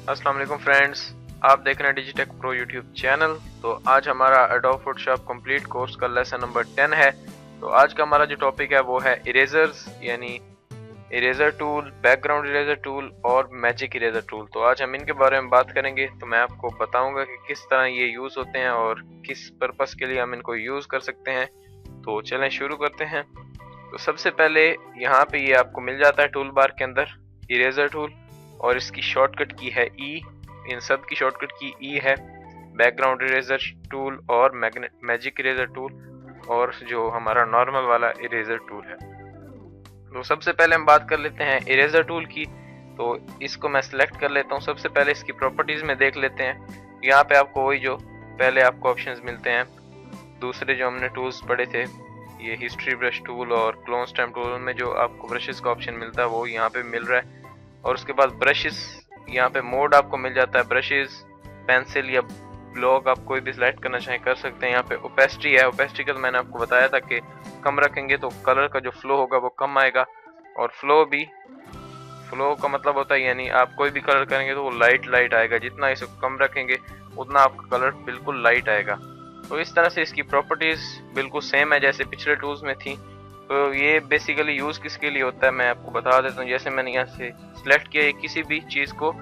अस्सलाम वालेकुम फ्रेंड्स, आप देख रहे हैं डिजिटेक प्रो यूट्यूब चैनल। तो आज हमारा एडोब फोटोशॉप कंप्लीट कोर्स का लेसन नंबर 10 है। तो आज का हमारा जो टॉपिक है वो है इरेजर्स, यानी eraser tool, background eraser tool और मैजिक इरेजर टूल। तो आज हम इनके बारे में बात करेंगे। तो मैं आपको बताऊंगा कि किस तरह ये यूज़ होते हैं और किस पर्पस के लिए हम इनको यूज़ कर सकते हैं। तो चलें शुरू करते हैं। तो सबसे पहले यहाँ पे ये आपको मिल जाता है टूल बार के अंदर इरेजर टूल, और इसकी शॉर्टकट की है ई। इन सब की शॉर्टकट की ई है। बैकग्राउंड इरेजर टूल और मैजिक इरेजर टूल और जो हमारा नॉर्मल वाला इरेजर टूल है। तो सबसे पहले हम बात कर लेते हैं इरेजर टूल की। तो इसको मैं सिलेक्ट कर लेता हूँ। सबसे पहले इसकी प्रॉपर्टीज में देख लेते हैं। यहाँ पे आपको वही जो पहले आपको ऑप्शंस मिलते हैं, दूसरे जो हमने टूल्स पढ़े थे, ये हिस्ट्री ब्रश टूल और क्लोन स्टैम्प टूल में जो आपको ब्रशेस का ऑप्शन मिलता है वो यहाँ पे मिल रहा है। और उसके बाद ब्रशेस, यहाँ पे मोड आपको मिल जाता है, ब्रशेस, पेंसिल या ब्लॉक, आप कोई भी सिलेक्ट करना चाहें कर सकते हैं। यहाँ पे ओपेसिटी है। ओपेसिटी का तो मैंने आपको बताया था कि कम रखेंगे तो कलर का जो फ्लो होगा वो कम आएगा, और फ्लो भी, फ्लो का मतलब होता है यानी आप कोई भी कलर करेंगे तो वो लाइट आएगा। जितना इसे कम रखेंगे उतना आपका कलर बिल्कुल लाइट आएगा। तो इस तरह से इसकी प्रॉपर्टीज बिल्कुल सेम है जैसे पिछले टूल्स में थी। तो ये बेसिकली यूज़ किसके लिए होता है मैं आपको बता देता हूँ। जैसे मैंने यहाँ से सिलेक्ट किया, किसी भी चीज़ को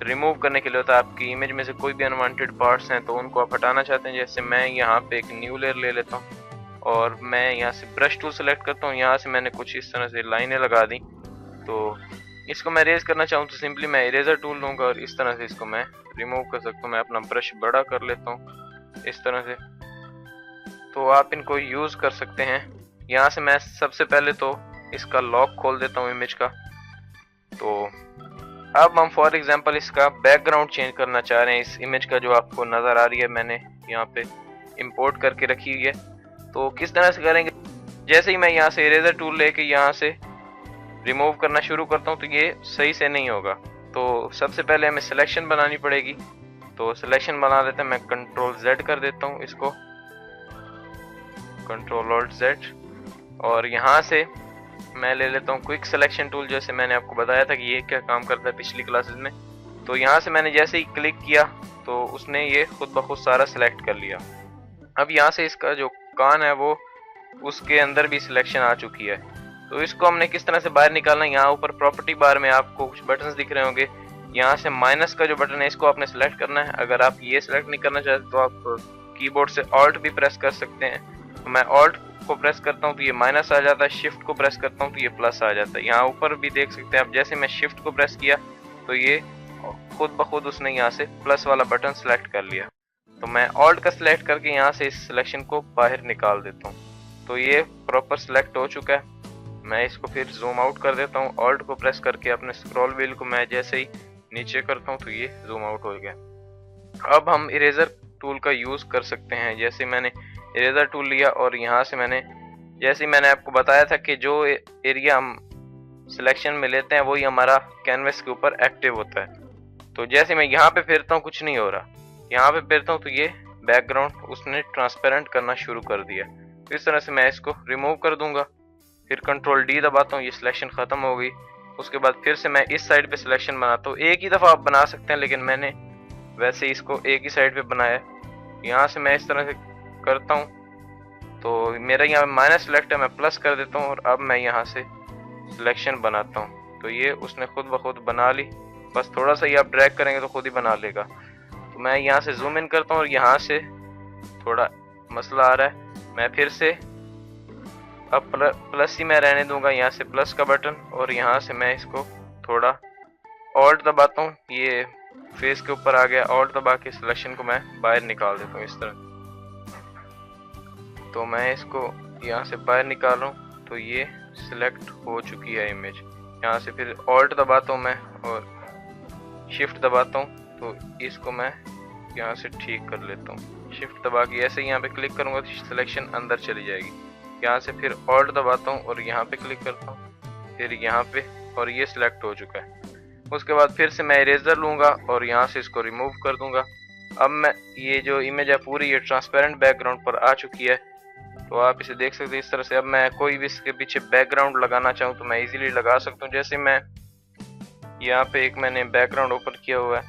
रिमूव करने के लिए होता है। आपकी इमेज में से कोई भी अनवांटेड पार्ट्स हैं तो उनको आप हटाना चाहते हैं। जैसे मैं यहाँ पे एक न्यू लेयर ले लेता हूँ और मैं यहाँ से ब्रश टूल सेलेक्ट करता हूँ। यहाँ से मैंने कुछ इस तरह से लाइनें लगा दी। तो इसको मैं इरेज करना चाहूँ तो सिंपली मैं इरेजर टूल लूँगा और इस तरह से इसको मैं रिमूव कर सकता हूँ। मैं अपना ब्रश बड़ा कर लेता हूँ इस तरह से। तो आप इनको यूज़ कर सकते हैं। यहाँ से मैं सबसे पहले तो इसका लॉक खोल देता हूँ इमेज का। तो अब हम फॉर एग्जांपल इसका बैकग्राउंड चेंज करना चाह रहे हैं। इस इमेज का जो आपको नज़र आ रही है मैंने यहाँ पे इंपोर्ट करके रखी हुई है। तो किस तरह से करेंगे, जैसे ही मैं यहाँ से इरेजर टूल लेके यहाँ से रिमूव करना शुरू करता हूँ तो ये सही से नहीं होगा। तो सबसे पहले हमें सिलेक्शन बनानी पड़ेगी। तो सिलेक्शन बना लेते हैं। मैं कंट्रोल Z कर देता हूँ इसको, कंट्रोल ऑल्ट Z, और यहाँ से मैं ले लेता हूँ क्विक सिलेक्शन टूल। जैसे मैंने आपको बताया था कि ये क्या काम करता है पिछली क्लासेस में। तो यहाँ से मैंने जैसे ही क्लिक किया तो उसने ये खुद ब खुद सारा सिलेक्ट कर लिया। अब यहाँ से इसका जो कान है वो उसके अंदर भी सिलेक्शन आ चुकी है। तो इसको हमने किस तरह से बाहर निकालना है, यहाँ ऊपर प्रॉपर्टी बार में आपको कुछ बटन्स दिख रहे होंगे। यहाँ से माइनस का जो बटन है इसको आपने सेलेक्ट करना है। अगर आप ये सिलेक्ट नहीं करना चाहते तो आप कीबोर्ड से ऑल्ट भी प्रेस कर सकते हैं। तो मैं ऑल्ट को प्रेस करता हूँ तो ये माइनस आ जाता है, शिफ्ट को प्रेस करता हूँ तो ये प्लस आ जाता है। यहाँ ऊपर भी देख सकते हैं आप, जैसे मैं शिफ्ट को प्रेस किया तो ये खुद ब खुद उसने यहाँ से प्लस वाला बटन सेलेक्ट कर लिया। तो मैं ऑल्ट का सिलेक्ट करके यहाँ से इस सिलेक्शन को बाहर निकाल देता हूँ। तो ये प्रॉपर सिलेक्ट हो चुका है। मैं इसको फिर जूम आउट कर देता हूँ। ऑल्ट को प्रेस करके अपने स्क्रॉल व्हील को मैं जैसे ही नीचे करता हूँ तो ये जूम आउट हो गया। अब हम इरेजर टूल का यूज़ कर सकते हैं। जैसे मैंने इरेजर टूल लिया और यहाँ से मैंने, जैसे मैंने आपको बताया था कि जो एरिया हम सिलेक्शन में लेते हैं वही हमारा कैनवस के ऊपर एक्टिव होता है। तो जैसे मैं यहाँ पे फेरता हूँ कुछ नहीं हो रहा, यहाँ पे फेरता हूँ तो ये बैकग्राउंड उसने ट्रांसपेरेंट करना शुरू कर दिया। तो इस तरह से मैं इसको रिमूव कर दूंगा। फिर कंट्रोल D दबाता हूँ, ये सिलेक्शन ख़त्म हो गई। उसके बाद फिर से मैं इस साइड पे सिलेक्शन बनाता हूँ। एक ही दफ़ा आप बना सकते हैं लेकिन मैंने वैसे इसको एक ही साइड पे बनाया। यहाँ से मैं इस तरह से करता हूँ तो मेरा यहाँ माइनस सिलेक्ट है, मैं प्लस कर देता हूँ और अब मैं यहाँ से सिलेक्शन बनाता हूँ। तो ये उसने खुद ब खुद बना ली। बस थोड़ा सा ही आप ड्रैग करेंगे तो खुद ही बना लेगा। तो मैं यहाँ से जूम इन करता हूँ और यहाँ से थोड़ा मसला आ रहा है, मैं फिर से अब प्लस ही मैं रहने दूंगा, यहाँ से प्लस का बटन, और यहाँ से मैं इसको थोड़ा ऑल्ट दबाता हूँ। ये फेस के ऊपर आ गया। ऑल्ट दबा के सिलेक्शन को मैं बाहर निकाल देता हूँ इस तरह। तो मैं इसको यहाँ से बाहर निकाल रहा हूँ तो ये सिलेक्ट हो चुकी है इमेज। यहाँ से फिर ऑल्ट दबाता हूँ मैं और शिफ्ट दबाता हूँ तो इसको मैं यहाँ से ठीक कर लेता हूँ। शिफ्ट दबा के ऐसे ही यहाँ पे क्लिक करूँगा तो सिलेक्शन अंदर चली जाएगी। यहाँ से फिर ऑल्ट दबाता हूँ और यहाँ पे क्लिक करता हूँ, फिर यहाँ पे, और ये सिलेक्ट हो चुका है। उसके बाद फिर से मैं इरेजर लूँगा और यहाँ से इसको रिमूव कर दूँगा। अब मैं ये जो इमेज है पूरी ये ट्रांसपेरेंट बैकग्राउंड पर आ चुकी है। तो आप इसे देख सकते हैं इस तरह से। अब मैं कोई भी इसके पीछे बैकग्राउंड लगाना चाहूँ तो मैं इजीली लगा सकता हूँ। जैसे मैं यहाँ पे एक मैंने बैकग्राउंड ओपन किया हुआ है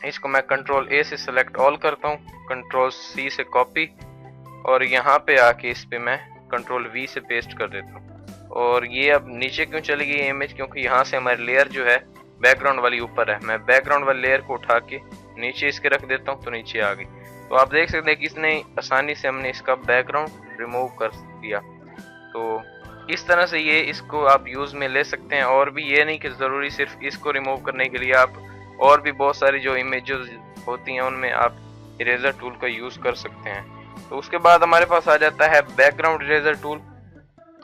इसको मैं कंट्रोल ए से सिलेक्ट ऑल करता हूँ, कंट्रोल सी से कॉपी, और यहाँ पे आके इस पे मैं कंट्रोल वी से पेस्ट कर देता हूँ। और ये अब नीचे क्यों चली गई इमेज, क्योंकि यहाँ से हमारी लेयर जो है बैकग्राउंड वाली ऊपर है। मैं बैकग्राउंड वाली लेयर को उठा के नीचे इसके रख देता हूँ तो नीचे आ गई। तो आप देख सकते हैं कि इसने आसानी से हमने इसका बैकग्राउंड रिमूव कर दिया। तो इस तरह से ये इसको आप यूज़ में ले सकते हैं। और भी ये नहीं कि ज़रूरी सिर्फ इसको रिमूव करने के लिए, आप और भी बहुत सारी जो इमेजेस होती हैं उनमें आप इरेजर टूल का यूज़ कर सकते हैं। तो उसके बाद हमारे पास आ जाता है बैकग्राउंड इरेजर टूल।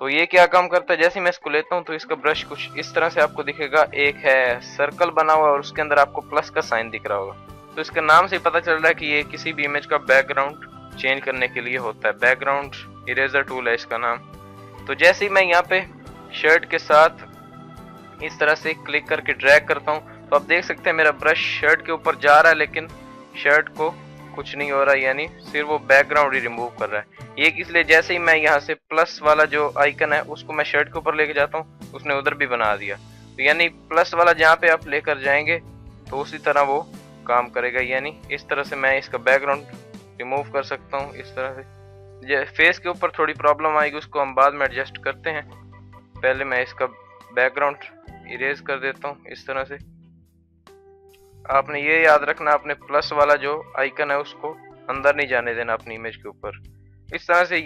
तो ये क्या काम करता है, जैसे मैं इसको लेता हूँ तो इसका ब्रश कुछ इस तरह से आपको दिखेगा। एक है सर्कल बना हुआ और उसके अंदर आपको प्लस का साइन दिख रहा होगा। तो इसका नाम से पता चल रहा है कि ये किसी भी इमेज का बैकग्राउंड चेंज करने के लिए होता है। बैकग्राउंड इरेजर टूल है इसका नाम। तो जैसे ही मैं यहाँ पे शर्ट के साथ इस तरह से क्लिक करके ड्रैग करता हूँ तो आप देख सकते हैं मेरा ब्रश शर्ट के ऊपर जा रहा है, लेकिन शर्ट को कुछ नहीं हो रहा, यानी सिर्फ वो बैकग्राउंड ही रिमूव कर रहा है। ये इसलिए जैसे ही मैं यहाँ से प्लस वाला जो आइकन है उसको मैं शर्ट के ऊपर लेके जाता हूँ, उसने उधर भी बना दिया। तो यानी प्लस वाला जहाँ पे आप लेकर जाएंगे तो उसी तरह वो काम करेगा। यानी इस तरह से मैं इसका बैकग्राउंड रिमूव कर सकता हूँ। इस तरह से फेस के ऊपर थोड़ी प्रॉब्लम आएगी, उसको हम बाद में एडजस्ट करते हैं। पहले मैं इसका बैकग्राउंड इरेज कर देता हूँ इस तरह से। आपने ये याद रखना, अपने प्लस वाला जो आइकन है उसको अंदर नहीं जाने देना अपनी इमेज के ऊपर। इस तरह से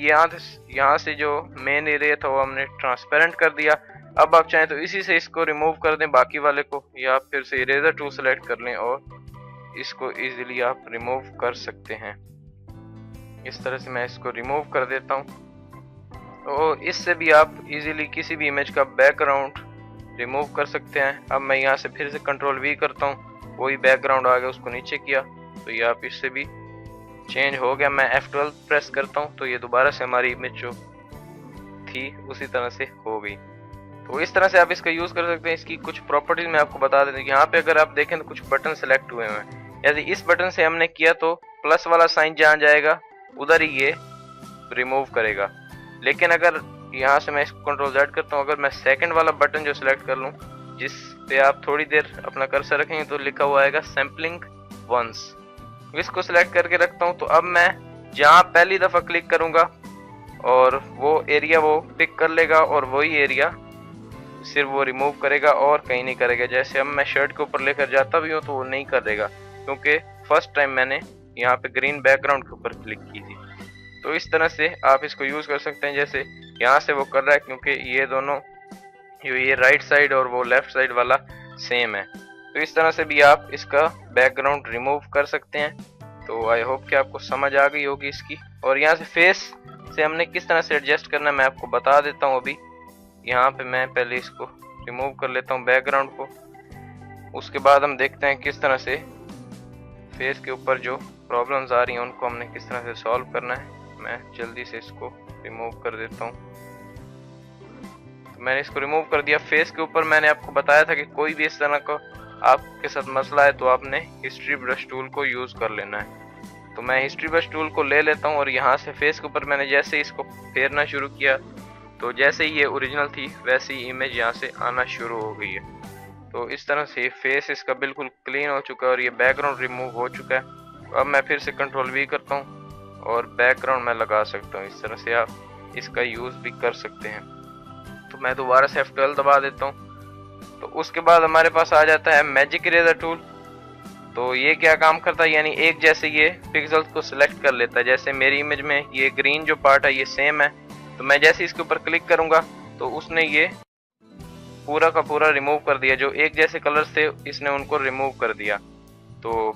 यहाँ से जो मेन एरिया था वो हमने ट्रांसपेरेंट कर दिया। अब आप चाहें तो इसी से इसको रिमूव कर दें बाकी वाले को, या आप फिर से इरेजर टूल सेलेक्ट कर लें और इसको इजीली आप रिमूव कर सकते हैं। इस तरह से मैं इसको रिमूव कर देता हूँ। तो इससे भी आप इजीली किसी भी इमेज का बैकग्राउंड रिमूव कर सकते हैं। अब मैं यहाँ से फिर से कंट्रोल वी करता हूँ, वही बैकग्राउंड आ गया, उसको नीचे किया तो ये आप इससे भी चेंज हो गया। मैं F12 प्रेस करता हूँ तो ये दोबारा से हमारी इमेज जो थी उसी तरह से हो गई। तो इस तरह से आप इसका यूज़ कर सकते हैं। इसकी कुछ प्रॉपर्टीज मैं आपको बता देता हूँ। यहाँ पे अगर आप देखें तो कुछ बटन सेलेक्ट हुए हैं, यदि इस बटन से हमने किया तो प्लस वाला साइन जहाँ जाएगा उधर ही ये रिमूव करेगा। लेकिन अगर यहाँ से मैं इसको कंट्रोल Z करता हूँ, अगर मैं सेकंड वाला बटन जो सिलेक्ट कर लूँ जिस पे आप थोड़ी देर अपना कर्सर रखेंगे तो लिखा हुआ आएगा सैम्पलिंग वंस, इसको सिलेक्ट करके रखता हूँ। तो अब मैं जहाँ पहली दफ़ा क्लिक करूँगा और वो एरिया वो पिक कर लेगा और वही एरिया सिर्फ वो रिमूव करेगा और कहीं नहीं करेगा। जैसे अब मैं शर्ट के ऊपर लेकर जाता भी हूँ तो वो नहीं करेगा, क्योंकि फर्स्ट टाइम मैंने यहाँ पे ग्रीन बैकग्राउंड के ऊपर क्लिक की थी। तो इस तरह से आप इसको यूज़ कर सकते हैं। जैसे यहाँ से वो कर रहा है, क्योंकि ये दोनों ये राइट साइड और वो लेफ्ट साइड वाला सेम है। तो इस तरह से भी आप इसका बैकग्राउंड रिमूव कर सकते हैं। तो आई होप कि आपको समझ आ गई होगी इसकी। और यहाँ से फेस से हमने किस तरह से एडजस्ट करना है मैं आपको बता देता हूँ। अभी यहाँ पे मैं पहले इसको रिमूव कर लेता हूँ बैकग्राउंड को, उसके बाद हम देखते हैं किस तरह से फेस के ऊपर जो प्रॉब्लम्स आ रही हैं उनको हमने किस तरह से सॉल्व करना है। मैं जल्दी से इसको रिमूव कर देता हूँ। तो मैंने इसको रिमूव कर दिया। फेस के ऊपर मैंने आपको बताया था कि कोई भी इस तरह का आपके साथ मसला है तो आपने हिस्ट्री ब्रश टूल को यूज़ कर लेना है। तो मैं हिस्ट्री ब्रश टूल को ले लेता हूँ और यहाँ से फेस के ऊपर मैंने जैसे इसको फेरना शुरू किया तो जैसे ही ये ओरिजिनल थी वैसे ही इमेज यहाँ से आना शुरू हो गई है। तो इस तरह से फेस इसका बिल्कुल क्लीन हो चुका है और ये बैकग्राउंड रिमूव हो चुका है। तो अब मैं फिर से कंट्रोल वी करता हूँ और बैकग्राउंड मैं लगा सकता हूँ। इस तरह से आप इसका यूज़ भी कर सकते हैं। तो मैं दोबारा से F12 दबा देता हूँ। तो उसके बाद हमारे पास आ जाता है मैजिक इरेजर टूल। तो ये क्या काम करता है, यानी एक जैसे ये पिक्सेल्स को सिलेक्ट कर लेता है। जैसे मेरी इमेज में ये ग्रीन जो पार्ट है ये सेम है, तो मैं जैसे इसके ऊपर क्लिक करूंगा तो उसने ये पूरा का पूरा रिमूव कर दिया। जो एक जैसे कलर्स थे इसने उनको रिमूव कर दिया। तो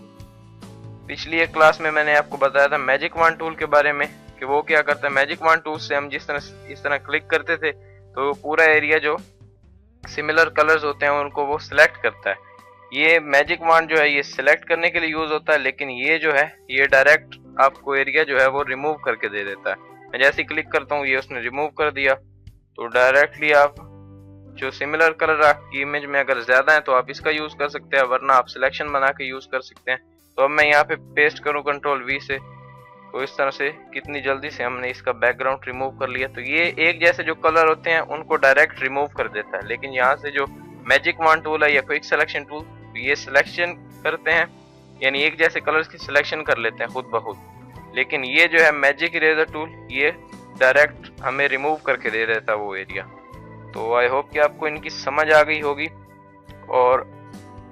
पिछली एक क्लास में मैंने आपको बताया था मैजिक वॉन्ड टूल के बारे में कि वो क्या करता है। मैजिक वॉन्ड टूल से हम इस तरह क्लिक करते थे तो पूरा एरिया जो सिमिलर कलर्स होते हैं उनको वो सिलेक्ट करता है। ये मैजिक वॉन्ड जो है ये सिलेक्ट करने के लिए यूज होता है, लेकिन ये जो है ये डायरेक्ट आपको एरिया जो है वो रिमूव करके दे देता है। मैं जैसे क्लिक करता हूँ ये उसने रिमूव कर दिया। तो डायरेक्टली आप जो सिमिलर कलर आपकी इमेज में अगर ज्यादा है तो आप इसका यूज कर सकते हैं, वरना आप सिलेक्शन बना के यूज कर सकते हैं। तो अब मैं यहाँ पे पेस्ट करूँ कंट्रोल वी से, तो इस तरह से कितनी जल्दी से हमने इसका बैकग्राउंड रिमूव कर लिया। तो ये एक जैसे जो कलर होते हैं उनको डायरेक्ट रिमूव कर देता है, लेकिन यहाँ से जो मैजिक वॉन्ड टूल है या क्विक सिलेक्शन टूल ये सिलेक्शन करते हैं यानी एक जैसे कलर्स की सिलेक्शन कर लेते हैं खुद ब खुद। लेकिन ये जो है मैजिक इरेजर टूल, ये डायरेक्ट हमें रिमूव करके दे देता है वो एरिया। तो आई होप कि आपको इनकी समझ आ गई होगी। और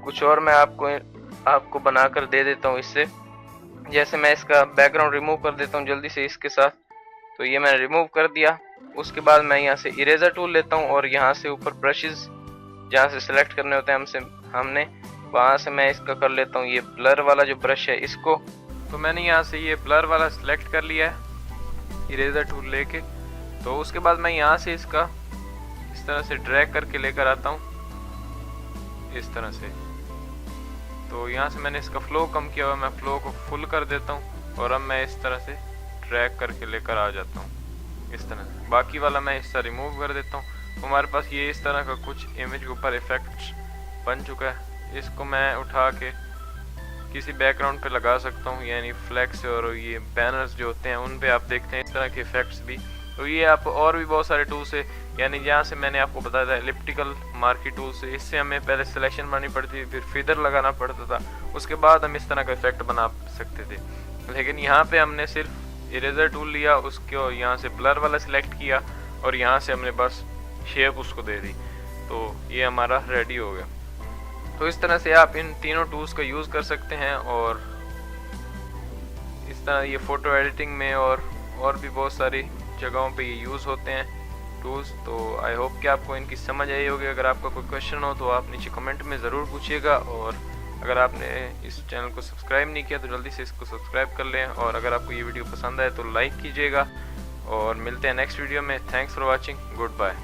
कुछ और मैं आपको बनाकर दे देता हूँ इससे। जैसे मैं इसका बैकग्राउंड रिमूव कर देता हूँ जल्दी से इसके साथ। तो ये मैंने रिमूव कर दिया। उसके बाद मैं यहाँ से इरेजर टूल लेता हूँ और यहाँ से ऊपर ब्रशेस जहाँ से सिलेक्ट करने होते हैं हमने वहाँ से मैं इसका कर लेता हूँ ये ब्लर वाला जो ब्रश है इसको। तो मैंने यहाँ से ये ब्लर वाला सिलेक्ट कर लिया है इरेजर टूल लेके। तो उसके बाद मैं यहाँ से इसका इस तरह से ड्रैग करके लेकर आता हूँ इस तरह से। तो यहाँ से मैंने इसका फ्लो कम किया हुआ, मैं फ्लो को फुल कर देता हूँ और अब मैं इस तरह से ड्रैग करके लेकर आ जाता हूँ इस तरह से। बाकी वाला मैं हिस्सा रिमूव कर देता हूँ। हमारे पास ये इस तरह का कुछ इमेज के ऊपर इफेक्ट बन चुका है। इसको मैं उठा के किसी बैकग्राउंड पे लगा सकता हूँ, यानी फ्लैक्स और ये बैनर्स जो होते हैं उन पे आप देखते हैं इस तरह के इफेक्ट्स भी। तो ये आप और भी बहुत सारे टूल्स है, यानी जहाँ से मैंने आपको बताया था एलिप्टिकल मार्की टूल्स है, इससे हमें पहले सिलेक्शन बनानी पड़ती थी, फिर फीदर लगाना पड़ता था, उसके बाद हम इस तरह का इफेक्ट बना सकते थे। लेकिन यहाँ पे हमने सिर्फ इरेजर टूल लिया, उसको यहाँ से ब्लर वाला सिलेक्ट किया और यहाँ से हमने बस शेप उसको दे दी, तो ये हमारा रेडी हो गया। तो इस तरह से आप इन तीनों टूल्स का यूज़ कर सकते हैं और इस तरह ये फ़ोटो एडिटिंग में और भी बहुत सारी जगहों पे ये यूज़ होते हैं टूल्स। तो आई होप कि आपको इनकी समझ आई होगी। अगर आपका कोई क्वेश्चन हो तो आप नीचे कमेंट में ज़रूर पूछिएगा। और अगर आपने इस चैनल को सब्सक्राइब नहीं किया तो जल्दी से इसको सब्सक्राइब कर लें। और अगर आपको ये वीडियो पसंद आए तो लाइक कीजिएगा और मिलते हैं नेक्स्ट वीडियो में। Thanks for watching, good bye.